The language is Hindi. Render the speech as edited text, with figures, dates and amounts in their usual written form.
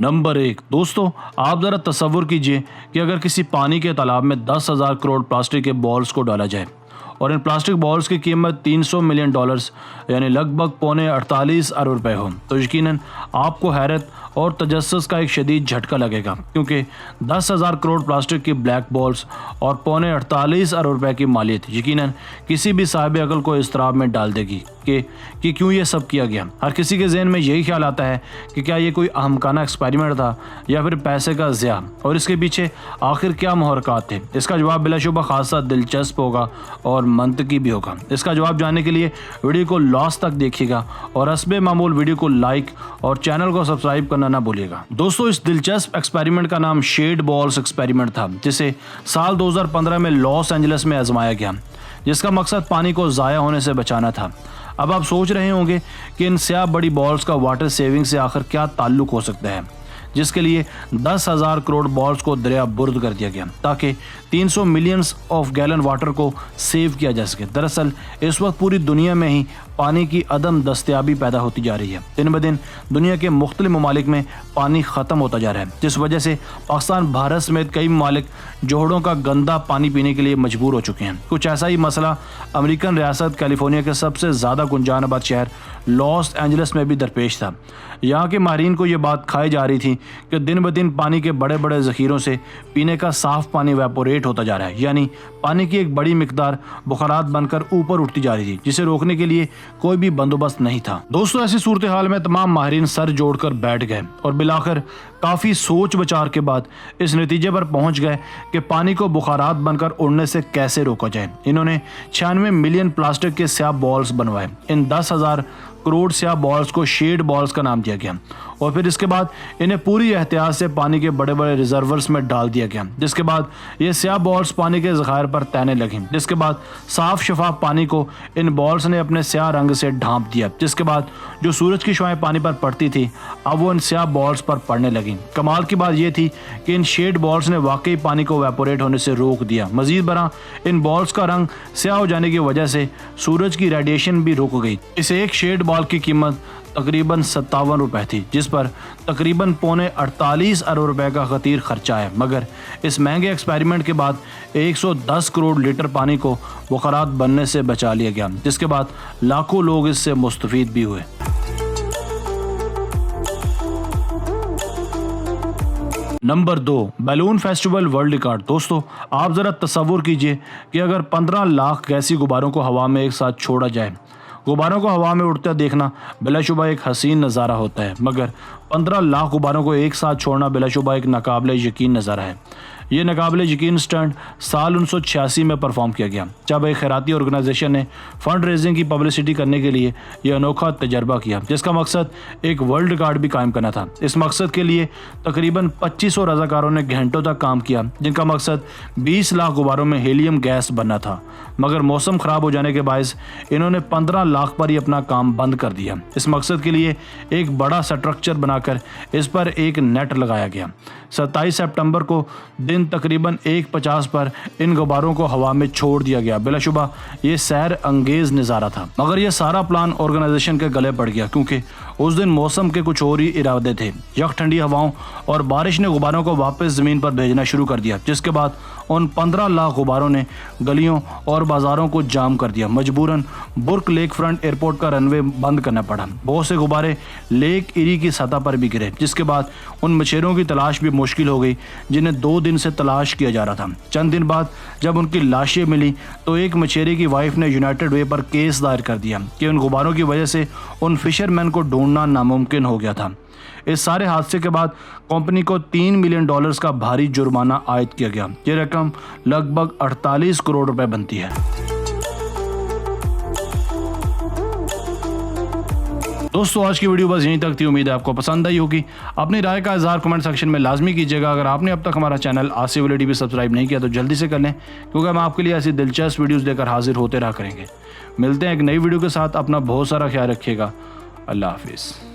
नंबर 1 दोस्तों, आप ज़रा तसव्वुर कीजिए कि अगर किसी पानी के तालाब में 10,000 करोड़ प्लास्टिक के बॉल्स को डाला जाए और इन प्लास्टिक बॉल्स की कीमत $300 मिलियन यानी लगभग पौने 48 अरब रुपए हो, तो यकीनन आपको हैरत और तजस्सुस का एक शदीद झटका लगेगा, क्योंकि 10,000 करोड़ प्लास्टिक की ब्लैक बॉल्स और पौने 48 अरब रुपए की मालियत यकीनन किसी भी साहिब अकल को इस्तराब में डाल देगी कि क्यों ये सब किया गया। हर किसी के जहन में यही ख्याल आता है कि क्या ये कोई अहमकाना एक्सपेरिमेंट था या फिर पैसे का ज़िया, और इसके पीछे आखिर क्या मुहर्रकात थे। इसका जवाब बिलाशुबा खासा दिलचस्प होगा और मंतकी भी होगा। इसका जवाब जानने के लिए वीडियो को लास्ट तक देखिएगा और हस्बे मामूल वीडियो को लाइक और चैनल को सब्सक्राइब करना ना भूलिएगा। दोस्तों, इस दिलचस्प एक्सपेरिमेंट का नाम शेड बॉल्स एक्सपेरिमेंट था, जिसे साल 2015 में लॉस एंजलिस में आजमाया गया, जिसका मकसद पानी को ज़ाया होने से बचाना था। अब आप सोच रहे होंगे कि इन स्याह बड़ी बॉल्स का वाटर सेविंग से आखिर क्या ताल्लुक हो सकता है, जिसके लिए 10,000 करोड़ बॉल्स को दरिया बुर्द कर दिया गया ताकि 300 मिलियंस ऑफ गैलन वाटर को सेव किया जा सके। दरअसल इस वक्त पूरी दुनिया में ही पानी की अदम दस्तयाबी पैदा होती जा रही है। दिन ब दिन दुनिया के मुख्तलिफ ममालिक में पानी ख़त्म होता जा रहा है, जिस वजह से पाकिस्तान, भारत समेत कई ममालिक जोहड़ों का गंदा पानी पीने के लिए मजबूर हो चुके हैं। कुछ ऐसा ही मसला अमेरिकन रियासत कैलिफोर्निया के सबसे ज़्यादा गुंजानाबाद शहर लॉस एंजलिस में भी दरपेश था। यहाँ के माहिरीन को ये बात खाई जा रही थी कि दिन ब दिन पानी के बड़े बड़े ज़ख़ीरों से पीने का साफ़ पानी वेपोरेट होता जा रहा है, यानी पानी की एक बड़ी मिकदार बुखारात बनकर ऊपर उठती जा रही थी, जिसे रोकने के लिए कोई भी बंदोबस्त नहीं था। दोस्तों, ऐसी सूरत हाल में तमाम माहिरीन सर जोड़कर बैठ गए और बिलाखिर काफ़ी सोच विचार के बाद इस नतीजे पर पहुंच गए कि पानी को बुखारात बनकर उड़ने से कैसे रोका जाए। इन्होंने 96 मिलियन प्लास्टिक के स्याह बॉल्स बनवाए। इन 10,000 करोड़ स्याह बॉल्स को शेड बॉल्स का नाम दिया गया और फिर इसके बाद इन्हें पूरी एहतियात से पानी के बड़े बड़े रिजर्वर्स में डाल दिया गया, जिसके बाद ये स्याह बॉल्स पानी के ज़खायर पर तैरने लगी। जिसके बाद साफ शफाफ पानी को इन बॉल्स ने अपने स्याह रंग से ढांप दिया, जिसके बाद जो सूरज की शुआएं पानी पर पड़ती थी अब वो इन स्याह बॉल्स पर पड़ने लगी। कमाल की बात यह थी कि इन शेड बॉल्स ने वाकई पानी को वेपोरेट होने से रोक दिया। मजीद बरा इन बॉल्स का रंग स्याह हो जाने की वजह से सूरज की रेडिएशन भी रुक गई। इस एक शेड बॉल की कीमत तकरीबन 57 रुपए थी, जिस पर तकरीबन पौने 48 अरब रुपए का खतीर खर्चा है। मगर इस महंगे एक्सपेरिमेंट के बाद 110 करोड़ लीटर पानी को बुखारात बनने से बचा लिया गया, जिसके बाद लाखों लोग इससे मुस्तफीद भी हुए। Number 2, balloon festival world record. दोस्तों, आप ज़रा तसव्वुर कीजिए कि अगर 15 लाख गैसी गुब्बारों को हवा में एक साथ छोड़ा जाए। गुब्बारों को हवा में उड़ता देखना बिलाशुबा एक हसीन नज़ारा होता है, मगर 15 लाख गुब्बारों को एक साथ छोड़ना बिलाशुबा एक नाकाबिले यकीन नज़ारा है। ये नाकाबिले यकीन स्टंट साल 1986 में परफॉर्म किया गया, जब एक खैराती ऑर्गेनाइजेशन ने फंड रेजिंग की पब्लिसिटी करने के लिए यह अनोखा तजर्बा किया, जिसका मकसद एक वर्ल्ड रिकॉर्ड भी कायम करना था। इस मकसद के लिए तकरीबन 2500 रज़ाकारों ने घंटों तक काम किया, जिनका मकसद 20 लाख गुब्बारों में हीलियम गैस बनना था। मगर मौसम ख़राब हो जाने के बायस इन्होंने 15 लाख पर ही अपना काम बंद कर दिया। इस मकसद के लिए एक बड़ा स्ट्रक्चर बनाकर इस पर एक नेट लगाया गया। 27 सितंबर को दिन तकरीबन 1:50 पर इन गुब्बारों को हवा में छोड़ दिया गया। बिलाशुबा ये सैर अंगेज नज़ारा था, मगर यह सारा प्लान ऑर्गेनाइजेशन के गले पड़ गया, क्योंकि उस दिन मौसम के कुछ और ही इरादे थे। यक ठंडी हवाओं और बारिश ने गुब्बारों को वापस ज़मीन पर भेजना शुरू कर दिया, जिसके बाद उन 15 लाख गुब्बारों ने गलियों और बाज़ारों को जाम कर दिया। मजबूरन बुर्क लेक फ्रंट एयरपोर्ट का रनवे बंद करना पड़ा। बहुत से गुब्बारे लेक इरी की सतह पर भी गिरे, जिसके बाद उन मछेरों की तलाश भी मुश्किल हो गई, जिन्हें 2 दिन से तलाश किया जा रहा था। चंद दिन बाद जब उनकी लाशें मिली तो एक मछेरे की वाइफ ने यूनाइटेड वे पर केस दायर कर दिया कि उन गुब्बारों की वजह से उन फिशरमैन को ढूंढना नामुमकिन हो गया था। इस सारे हादसे के बाद कंपनी को $3 मिलियन का भारी जुर्माना आयद किया गया। ये रकम लगभग 48 करोड़ रुपए बनती है। दोस्तों, आज की वीडियो बस यहीं तक थी। उम्मीद है आपको पसंद आई होगी। अपनी राय का इज़हार कमेंट सेक्शन में लाजमी कीजिएगा। अगर आपने अब तक हमारा चैनल आसिफ वली टीवी सब्सक्राइब नहीं किया तो जल्दी से कर लें, क्योंकि हम आपके लिए ऐसी दिलचस्प वीडियोस लेकर हाजिर होते रहा करेंगे। मिलते हैं एक नई वीडियो के साथ। अपना बहुत सारा ख्याल रखिएगा। अल्लाह हाफिज़।